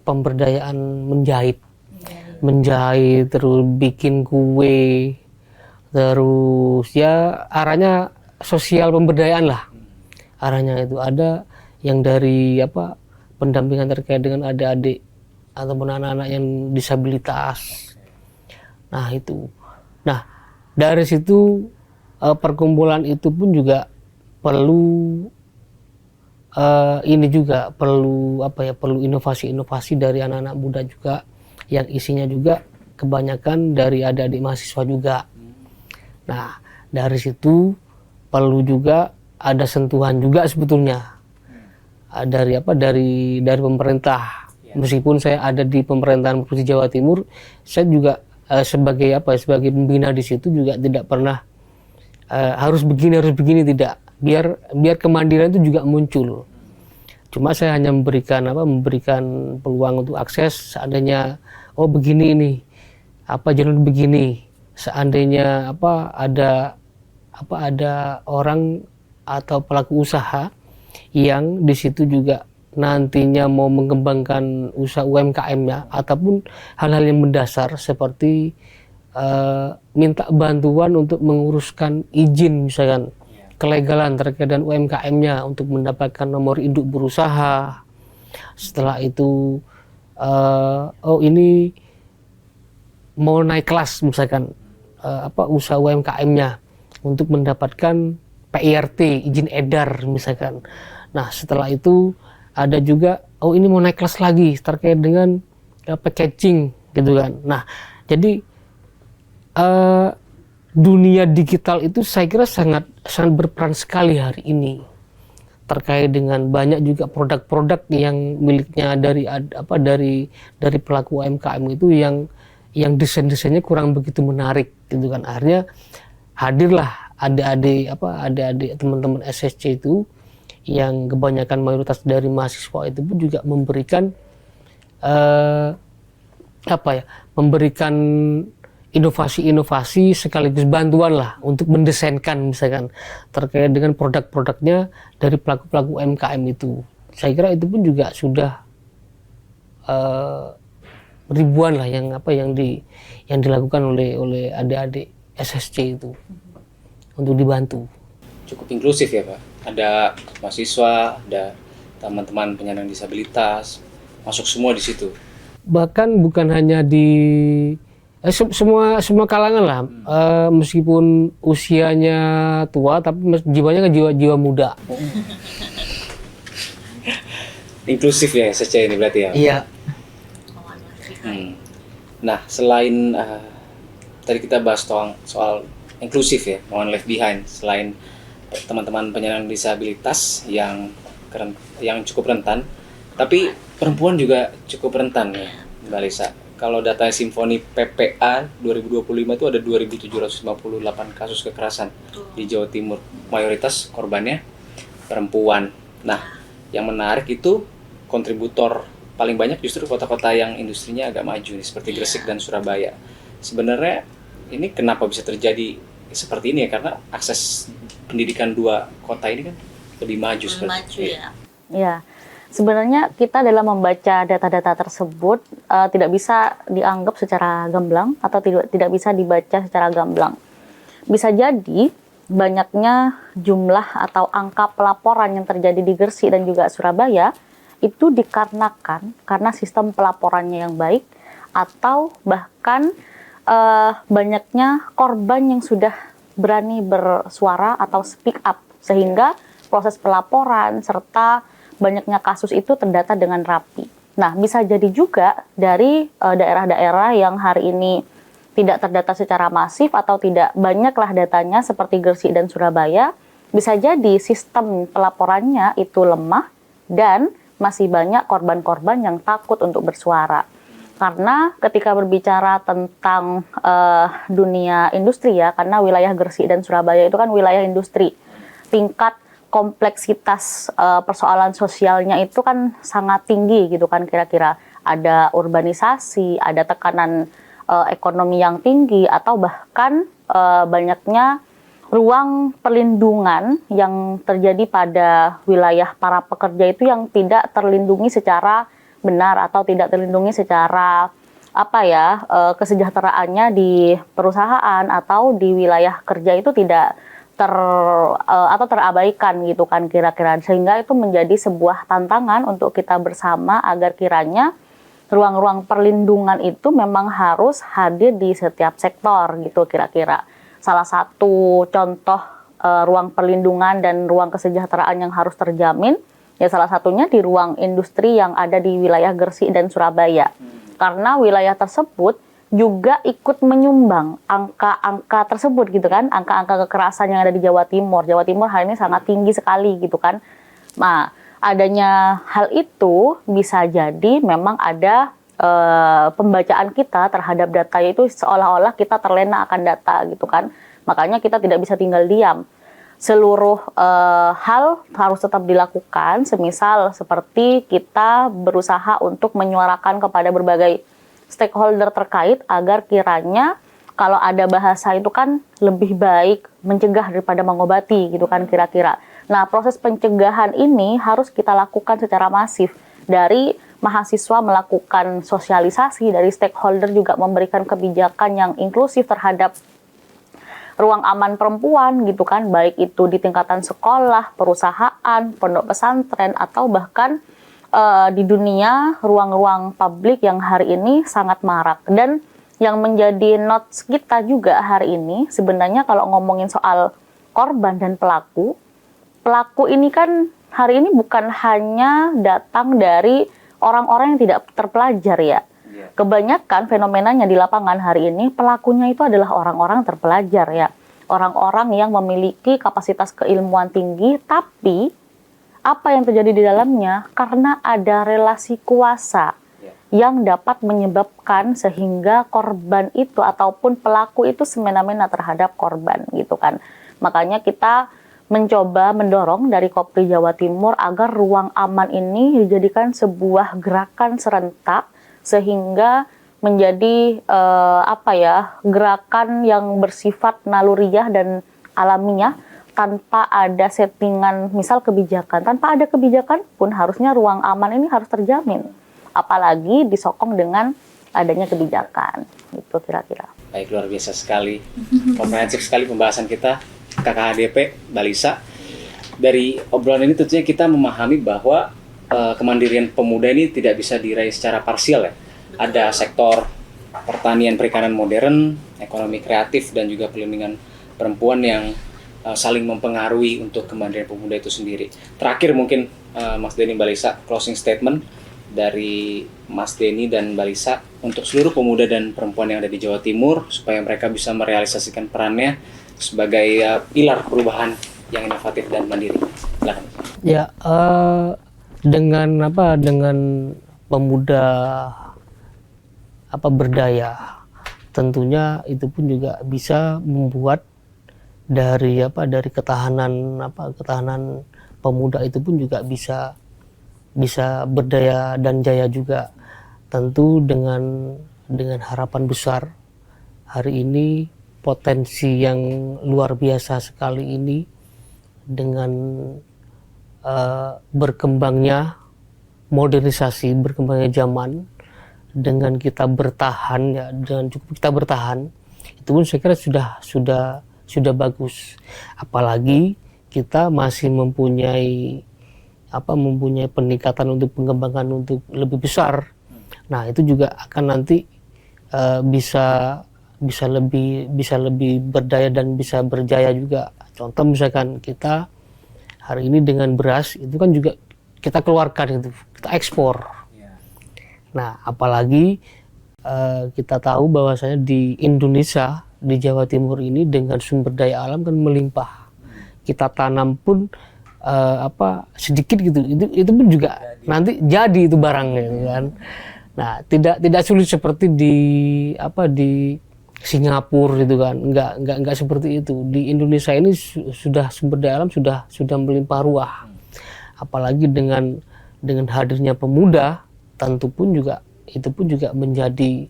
pemberdayaan menjahit, terus bikin kue, terus ya arahnya sosial pemberdayaan lah. Arahnya itu ada yang dari pendampingan terkait dengan adik-adik ataupun anak-anak yang disabilitas. Nah itu. Nah dari situ perkumpulan itu pun juga perlu perlu inovasi-inovasi dari anak-anak muda juga, yang isinya juga kebanyakan dari adik-adik mahasiswa juga. Nah dari situ perlu juga ada sentuhan juga sebetulnya dari pemerintah. Meskipun saya ada di pemerintahan Provinsi Jawa Timur, saya juga sebagai pembina di situ juga tidak pernah harus begini tidak, biar kemandirian itu juga muncul. Cuma saya hanya memberikan peluang untuk akses. Seandainya begini ini jalan begini, seandainya ada orang atau pelaku usaha yang di situ juga nantinya mau mengembangkan usaha UMKM-nya ataupun hal-hal yang mendasar seperti minta bantuan untuk menguruskan izin misalkan kelegalan terkait dengan UMKM-nya untuk mendapatkan nomor induk berusaha. Setelah itu ini mau naik kelas misalkan usaha UMKM-nya untuk mendapatkan PIRT, izin edar misalkan. Nah setelah itu ada juga ini mau naik kelas lagi terkait dengan packaging gitu kan. Nah jadi dunia digital itu saya kira sangat berperan sekali hari ini, terkait dengan banyak juga produk-produk yang miliknya dari pelaku UMKM itu yang desain-desainnya kurang begitu menarik gitu kan. Akhirnya hadirlah adik-adik teman-teman SSC itu yang kebanyakan mayoritas dari mahasiswa itu pun juga memberikan memberikan inovasi-inovasi sekaligus bantuan lah untuk mendesainkan misalkan terkait dengan produk-produknya dari pelaku-pelaku UMKM itu. Saya kira itu pun juga sudah ribuan lah yang dilakukan oleh adik-adik SSC itu untuk dibantu. Cukup inklusif ya Pak. Ada mahasiswa, ada teman-teman penyandang disabilitas, masuk semua di situ. Bahkan bukan hanya di semua kalangan lah, meskipun usianya tua tapi jiwanya kan jiwa muda. Inklusif ya SSC ini berarti ya? Iya. Nah selain tadi kita bahas soal inklusif ya, no one left behind. Selain teman-teman penyandang disabilitas yang cukup rentan, tapi perempuan juga cukup rentan ya, Mbak Lisa. Kalau data Simfoni PPA 2025 itu ada 2.758 kasus kekerasan di Jawa Timur. Mayoritas korbannya perempuan. Nah, yang menarik itu kontributor paling banyak justru kota-kota yang industrinya agak maju nih, seperti Gresik dan Surabaya. Sebenarnya ini kenapa bisa terjadi seperti ini ya? Karena akses pendidikan dua kota ini kan lebih maju seperti ya. Ya, sebenarnya kita dalam membaca data-data tersebut tidak bisa dianggap secara gamblang atau tidak bisa dibaca secara gamblang. Bisa jadi banyaknya jumlah atau angka pelaporan yang terjadi di Gresik dan juga Surabaya itu dikarenakan karena sistem pelaporannya yang baik atau bahkan banyaknya korban yang sudah berani bersuara atau speak up sehingga proses pelaporan serta banyaknya kasus itu terdata dengan rapi. Nah, bisa jadi juga dari daerah-daerah yang hari ini tidak terdata secara masif atau tidak banyaklah datanya seperti Gresik dan Surabaya, bisa jadi sistem pelaporannya itu lemah dan masih banyak korban-korban yang takut untuk bersuara. Karena ketika berbicara tentang dunia industri ya, karena wilayah Gresik dan Surabaya itu kan wilayah industri, tingkat kompleksitas persoalan sosialnya itu kan sangat tinggi gitu kan, kira-kira ada urbanisasi, ada tekanan ekonomi yang tinggi, atau bahkan banyaknya ruang perlindungan yang terjadi pada wilayah para pekerja itu yang tidak terlindungi secara benar atau tidak terlindungi secara kesejahteraannya di perusahaan atau di wilayah kerja itu tidak terabaikan gitu kan kira-kira, sehingga itu menjadi sebuah tantangan untuk kita bersama agar kiranya ruang-ruang perlindungan itu memang harus hadir di setiap sektor gitu kira-kira. Salah satu contoh ruang perlindungan dan ruang kesejahteraan yang harus terjamin ya salah satunya di ruang industri yang ada di wilayah Gresik dan Surabaya. Karena wilayah tersebut juga ikut menyumbang angka-angka tersebut gitu kan, angka-angka kekerasan yang ada di Jawa Timur. Jawa Timur hari ini sangat tinggi sekali gitu kan. Nah, adanya hal itu bisa jadi memang ada pembacaan kita terhadap data itu seolah-olah kita terlena akan data gitu kan. Makanya kita tidak bisa tinggal diam. Seluruh hal harus tetap dilakukan, semisal seperti kita berusaha untuk menyuarakan kepada berbagai stakeholder terkait agar kiranya kalau ada bahasa itu kan lebih baik mencegah daripada mengobati gitu kan kira-kira. Nah, proses pencegahan ini harus kita lakukan secara masif. Dari mahasiswa melakukan sosialisasi, dari stakeholder juga memberikan kebijakan yang inklusif terhadap ruang aman perempuan gitu kan, baik itu di tingkatan sekolah, perusahaan, pondok pesantren, atau bahkan di dunia ruang-ruang publik yang hari ini sangat marak. Dan yang menjadi notes kita juga hari ini sebenarnya kalau ngomongin soal korban dan pelaku ini kan hari ini bukan hanya datang dari orang-orang yang tidak terpelajar ya. Kebanyakan fenomenanya di lapangan hari ini pelakunya itu adalah orang-orang terpelajar ya. Orang-orang yang memiliki kapasitas keilmuan tinggi, tapi apa yang terjadi di dalamnya karena ada relasi kuasa yang dapat menyebabkan sehingga korban itu ataupun pelaku itu semena-mena terhadap korban gitu kan. Makanya kita mencoba mendorong dari Kopri Jawa Timur agar ruang aman ini dijadikan sebuah gerakan serentak sehingga menjadi gerakan yang bersifat naluriah dan alamiah tanpa ada settingan misal kebijakan. Tanpa ada kebijakan pun harusnya ruang aman ini harus terjamin. Apalagi disokong dengan adanya kebijakan. Itu kira-kira. Baik, luar biasa sekali. Komprehensif sekali pembahasan kita. Kakak HDP, Mbak Lisa. Dari obrolan ini tentunya kita memahami bahwa kemandirian pemuda ini tidak bisa diraih secara parsial ya. Ada sektor pertanian perikanan modern, ekonomi kreatif, dan juga perlindungan perempuan yang saling mempengaruhi untuk kemandirian pemuda itu sendiri. Terakhir mungkin Mas Denny, Mbak Lisa, closing statement dari Mas Denny dan Mbak Lisa untuk seluruh pemuda dan perempuan yang ada di Jawa Timur supaya mereka bisa merealisasikan perannya sebagai pilar perubahan yang inovatif dan mandiri. Silakan. Ya, dengan pemuda berdaya, tentunya itu pun juga bisa membuat dari ketahanan pemuda itu pun juga bisa berdaya dan jaya juga. Tentu dengan harapan besar hari ini, potensi yang luar biasa sekali ini dengan berkembangnya modernisasi, berkembangnya zaman, dengan kita bertahan ya, dengan cukup kita bertahan, itu pun saya kira sudah bagus. Apalagi kita masih mempunyai peningkatan untuk pengembangan untuk lebih besar. Nah, itu juga akan nanti bisa lebih berdaya dan bisa berjaya juga. Contoh misalkan kita hari ini dengan beras itu kan juga kita keluarkan, itu kita ekspor. Nah, apalagi kita tahu bahwasanya di Indonesia, di Jawa Timur ini dengan sumber daya alam kan melimpah. Kita tanam pun sedikit gitu, itu pun juga nanti jadi itu barangnya kan. Nah, tidak sulit seperti di Singapura gitu kan, enggak seperti itu. Di Indonesia ini sudah sumber daya alam sudah melimpah ruah. Apalagi dengan hadirnya pemuda, tentu pun juga itu pun juga menjadi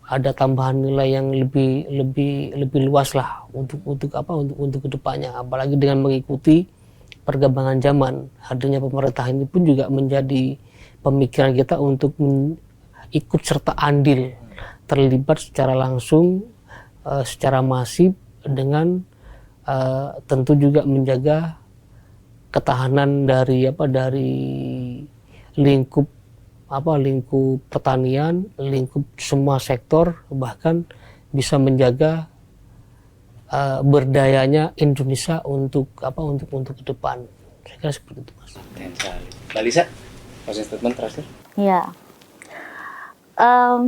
ada tambahan nilai yang lebih luas lah untuk kedepannya. Apalagi dengan mengikuti perkembangan zaman, hadirnya pemerintah ini pun juga menjadi pemikiran kita untuk ikut serta andil, terlibat secara langsung, secara masif dengan tentu juga menjaga ketahanan dari lingkup pertanian, lingkup semua sektor, bahkan bisa menjaga berdayanya Indonesia untuk ke depan. Saya kira seperti itu, Mas. Mbak Lisa, closing statement terakhir. Ya,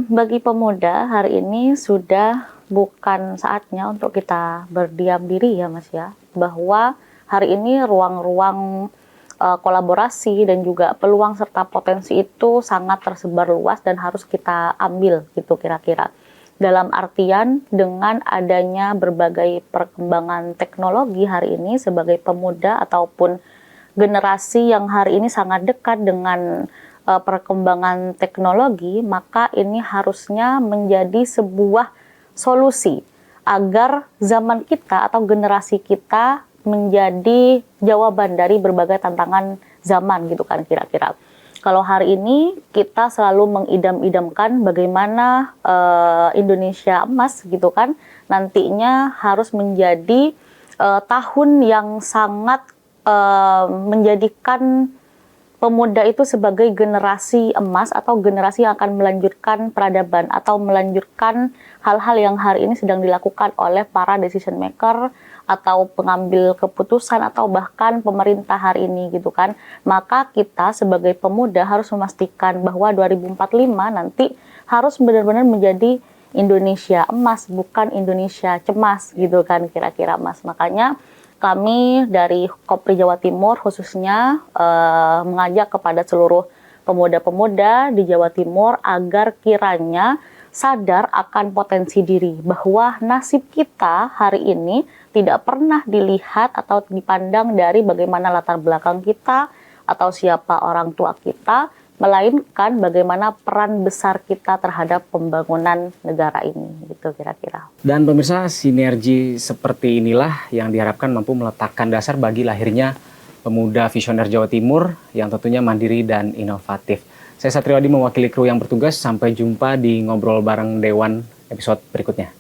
bagi pemuda hari ini sudah bukan saatnya untuk kita berdiam diri ya, Mas ya, bahwa hari ini ruang-ruang kolaborasi dan juga peluang serta potensi itu sangat tersebar luas dan harus kita ambil gitu kira-kira. Dalam artian dengan adanya berbagai perkembangan teknologi hari ini sebagai pemuda ataupun generasi yang hari ini sangat dekat dengan perkembangan teknologi, maka ini harusnya menjadi sebuah solusi agar zaman kita atau generasi kita menjadi jawaban dari berbagai tantangan zaman gitu kan kira-kira. Kalau hari ini kita selalu mengidam-idamkan bagaimana Indonesia emas gitu kan, nantinya harus menjadi tahun yang sangat menjadikan pemuda itu sebagai generasi emas atau generasi yang akan melanjutkan peradaban atau melanjutkan hal-hal yang hari ini sedang dilakukan oleh para decision maker atau pengambil keputusan atau bahkan pemerintah hari ini gitu kan. Maka kita sebagai pemuda harus memastikan bahwa 2045 nanti harus benar-benar menjadi Indonesia emas, bukan Indonesia cemas gitu kan kira-kira, Mas. Makanya kami dari Kopri Jawa Timur khususnya mengajak kepada seluruh pemuda-pemuda di Jawa Timur agar kiranya sadar akan potensi diri, bahwa nasib kita hari ini tidak pernah dilihat atau dipandang dari bagaimana latar belakang kita atau siapa orang tua kita, melainkan bagaimana peran besar kita terhadap pembangunan negara ini, gitu kira-kira. Dan pemirsa, sinergi seperti inilah yang diharapkan mampu meletakkan dasar bagi lahirnya pemuda visioner Jawa Timur yang tentunya mandiri dan inovatif. Saya Satriwadi mewakili kru yang bertugas, sampai jumpa di Ngobrol Bareng Dewan episode berikutnya.